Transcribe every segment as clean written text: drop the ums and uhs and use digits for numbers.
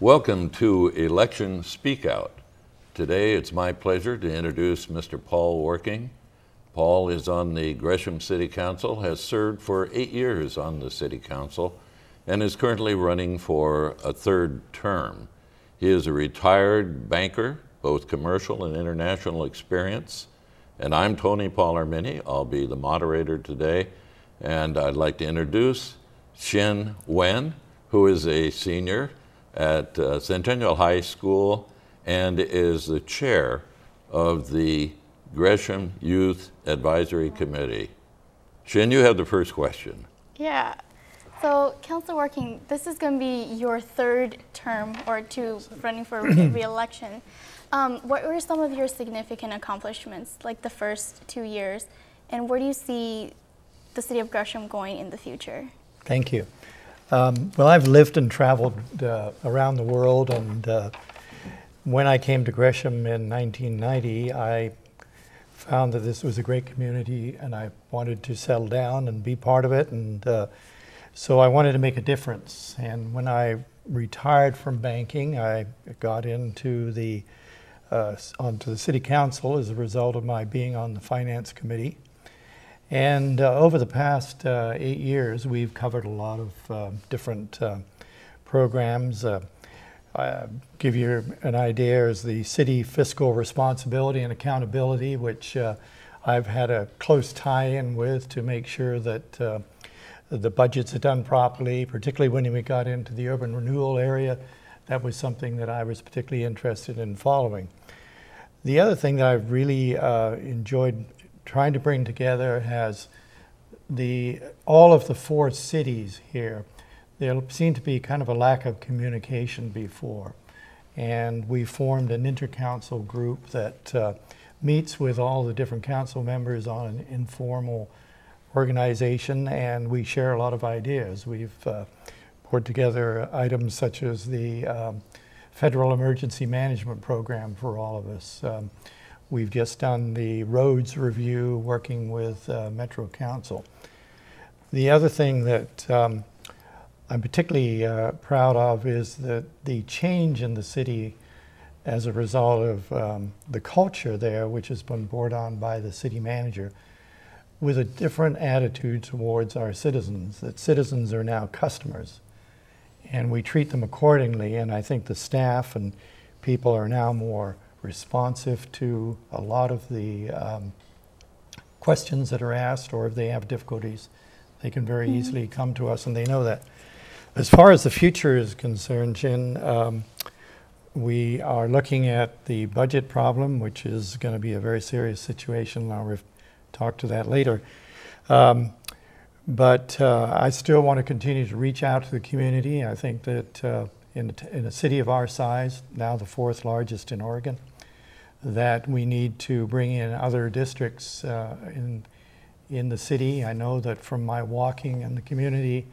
Welcome to Election Speakout. Today it's my pleasure to introduce Mr. Paul Working. Paul is on the Gresham City Council, has served for 8 years on the City Council, and is currently running for a third term. He is a retired banker, both commercial and international experience. And I'm Tony Pauler-Mini. I'll be the moderator today. And I'd like to introduce Xin Wen, who is a senior at Centennial High School and is the chair of the Gresham Youth Advisory Committee. Xin, you have the first question. Yeah. So, Councilor Working, this is going to be your third term or two running for re-election. What were some of your significant accomplishments, like the first 2 years, and where do you see the city of Gresham going in the future? Thank you. Well, I've lived and traveled around the world, and when I came to Gresham in 1990, I found that this was a great community, and I wanted to settle down and be part of it, and so I wanted to make a difference. And when I retired from banking, I got into onto the City Council as a result of my being on the Finance Committee. And over the past 8 years, we've covered a lot of different programs. Give you an idea is the city fiscal responsibility and accountability, which I've had a close tie-in with to make sure that the budgets are done properly, particularly when we got into the urban renewal area. That was something that I was particularly interested in following. The other thing that I've really enjoyed trying to bring together has all of the 4 cities here. There seemed to be kind of a lack of communication before. And we formed an intercouncil group that meets with all the different council members on an informal organization, and we share a lot of ideas. We've put together items such as the Federal Emergency Management Program for all of us. We've just done the roads review working with Metro Council. The other thing that I'm particularly proud of is that the change in the city as a result of the culture there, which has been brought on by the city manager, with a different attitude towards our citizens, that citizens are now customers, and we treat them accordingly. And I think the staff and people are now more responsive to a lot of the questions that are asked, or if they have difficulties, they can very easily come to us, and they know that. As far as the future is concerned, Jin, we are looking at the budget problem, which is going to be a very serious situation. I'll talk to that later. But I still want to continue to reach out to the community. I think that in a city of our size, now the 4th largest in Oregon, that we need to bring in other districts in the city. I know that from my walking in the community,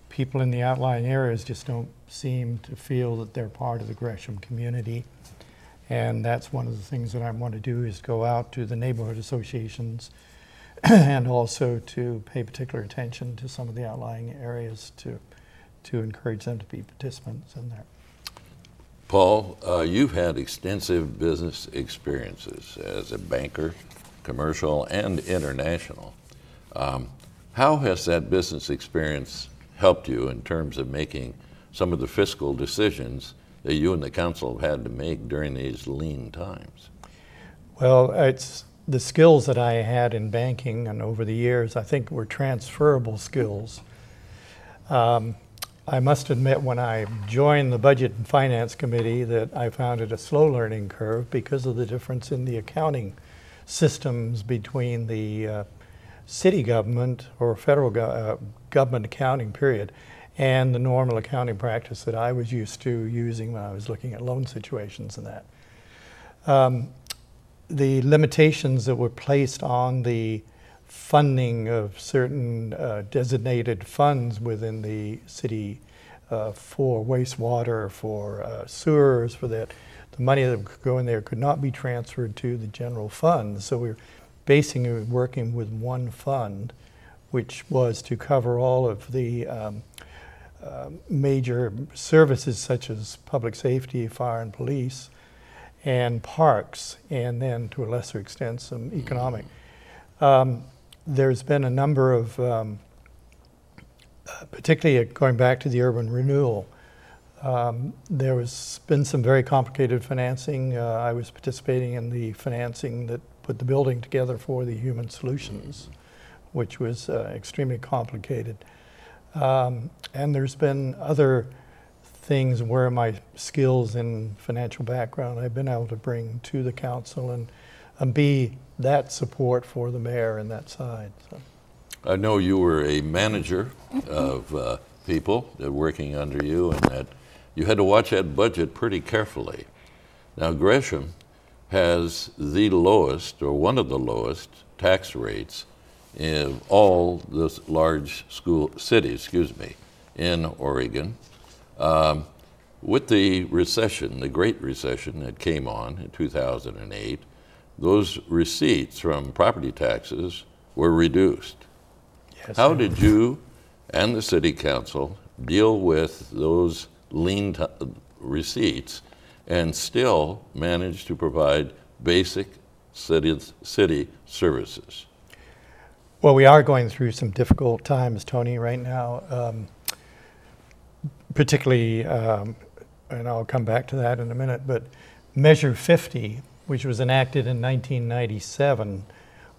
people in the outlying areas just don't seem to feel that they're part of the Gresham community. And that's one of the things that I want to do, is go out to the neighborhood associations and also to pay particular attention to some of the outlying areas to encourage them to be participants in there. Paul, you've had extensive business experiences as a banker, commercial and international. How has that business experience helped you in terms of making some of the fiscal decisions that you and the council have had to make during these lean times? Well, it's the skills that I had in banking and over the years, I think, were transferable skills. I must admit, when I joined the Budget and Finance Committee, that I found it a slow learning curve because of the difference in the accounting systems between the city government or federal government accounting period and the normal accounting practice that I was used to using when I was looking at loan situations and that. The limitations that were placed on the funding of certain designated funds within the city for wastewater, for sewers, for that, the money that could go in there could not be transferred to the general fund. So we're basically working with one fund, which was to cover all of the major services such as public safety, fire and police, and parks, and then to a lesser extent some economic. There's been a number of, particularly going back to the urban renewal, there has been some very complicated financing. I was participating in the financing that put the building together for the Human Solutions, which was extremely complicated. And there's been other things where my skills and financial background I've been able to bring to the council and be that support for the mayor and that side. So. I know you were a manager of people that were working under you, and that you had to watch that budget pretty carefully. Now, Gresham has the lowest, or one of the lowest, tax rates in all the large cities, in Oregon. With the recession, the Great Recession that came on in 2008, those receipts from property taxes were reduced. Yes, how did you and the city council deal with those lean receipts and still manage to provide basic city services? Well, we are going through some difficult times, Tony, right now, particularly, and I'll come back to that in a minute, but Measure 50, which was enacted in 1997,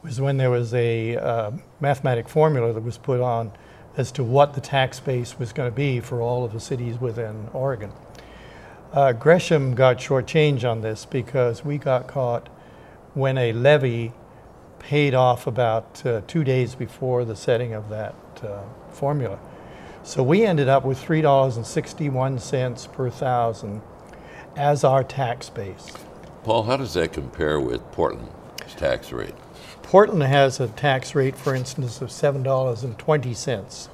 was when there was a mathematic formula that was put on as to what the tax base was going to be for all of the cities within Oregon. Gresham got shortchanged on this because we got caught when a levy paid off about 2 days before the setting of that formula. So we ended up with $3.61 per thousand as our tax base. Paul, how does that compare with Portland's tax rate? Portland has a tax rate, for instance, of $7.20.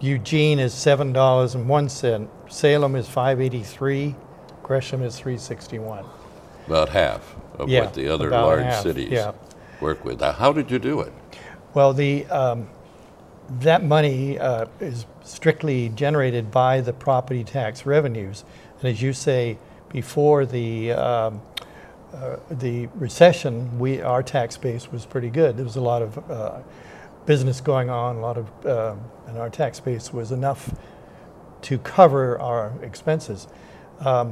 Eugene is $7.01. Salem is $5.83. Gresham is $3.61. About half of what the other large cities work with. How did you do it? Well, that money is strictly generated by the property tax revenues. And as you say, before the recession, our tax base was pretty good. There was a lot of business going on, and our tax base was enough to cover our expenses.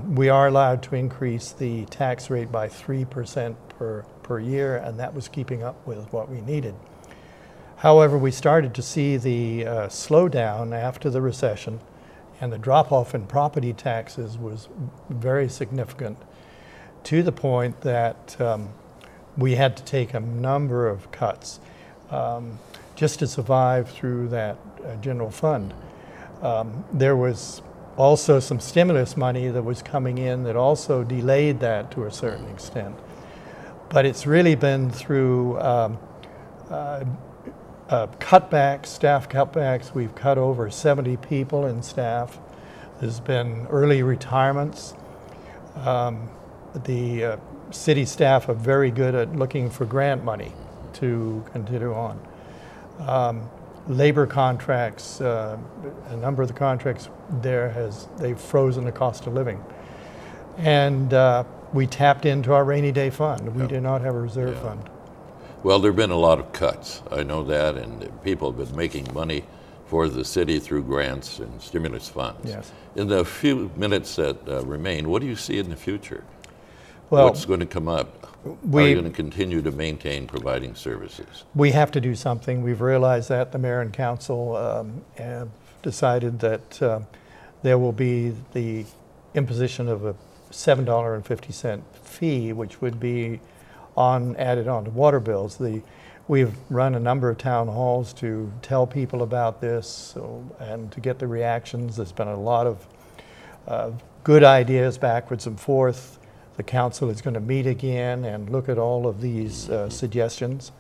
We are allowed to increase the tax rate by 3% per year, and that was keeping up with what we needed. However, we started to see the slowdown after the recession, and the drop-off in property taxes was very significant, to the point that we had to take a number of cuts just to survive through that general fund. There was also some stimulus money that was coming in that also delayed that to a certain extent. But it's really been through cutbacks, staff cutbacks. We've cut over 70 people in staff. There's been early retirements. The city staff are very good at looking for grant money to continue on. Labor contracts, a number of the contracts they've frozen the cost of living. And we tapped into our rainy day fund. We do not have a reserve fund. Well, there have been a lot of cuts. I know that, and people have been making money for the city through grants and stimulus funds. Yes. In the few minutes that remain, what do you see in the future? Well, what's going to come up? Are you going to continue to maintain providing services? We have to do something. We've realized that. The mayor and council have decided that there will be the imposition of a $7.50 fee, which would be added on to water bills. We've run a number of town halls to tell people about this and to get the reactions. There's been a lot of good ideas backwards and forth. The council is going to meet again and look at all of these suggestions.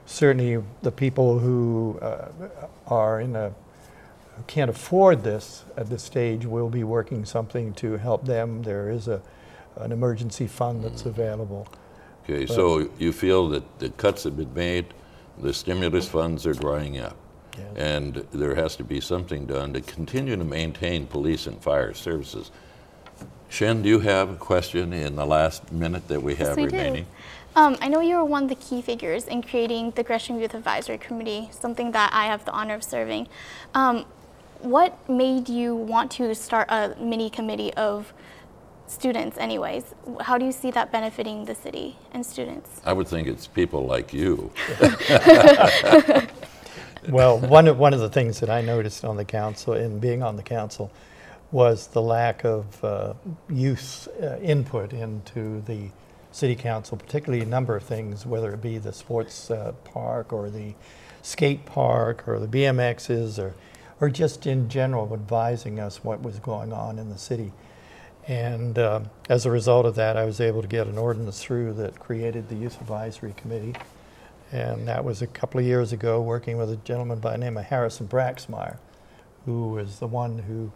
Certainly the people who can't afford this at this stage will be working something to help them. There is an emergency fund that's available. Okay, so you feel that the cuts have been made, the stimulus funds are drying up. Yes. And there has to be something done to continue to maintain police and fire services. Shen, do you have a question in the last minute that we have remaining? I know you were one of the key figures in creating the Gresham Youth Advisory Committee, something that I have the honor of serving. What made you want to start a mini committee of students anyways? How do you see that benefiting the city and students? I would think it's people like you. Well, one of the things that I noticed on the council, in being on the council, was the lack of youth input into the city council, particularly a number of things, whether it be the sports park or the skate park or the BMXs or just in general advising us what was going on in the city. And as a result of that, I was able to get an ordinance through that created the Youth Advisory Committee. And that was a couple of years ago, working with a gentleman by the name of Harrison Braxmeyer, who was the one who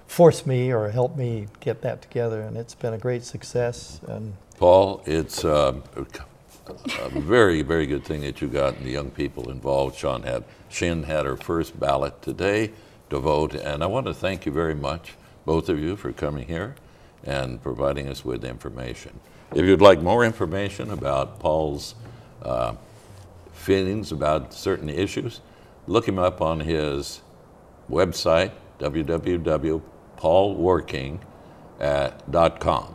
forced me or helped me get that together, and it's been a great success. And Paul, it's a very, very good thing that you got the young people involved. Shen had her first ballot today to vote, and I want to thank you very much, both of you, for coming here and providing us with information. If you'd like more information about Paul's feelings about certain issues, look him up on his website, www.paulworking.com.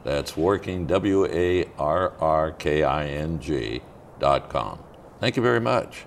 That's working, WARRKING.com. Thank you very much.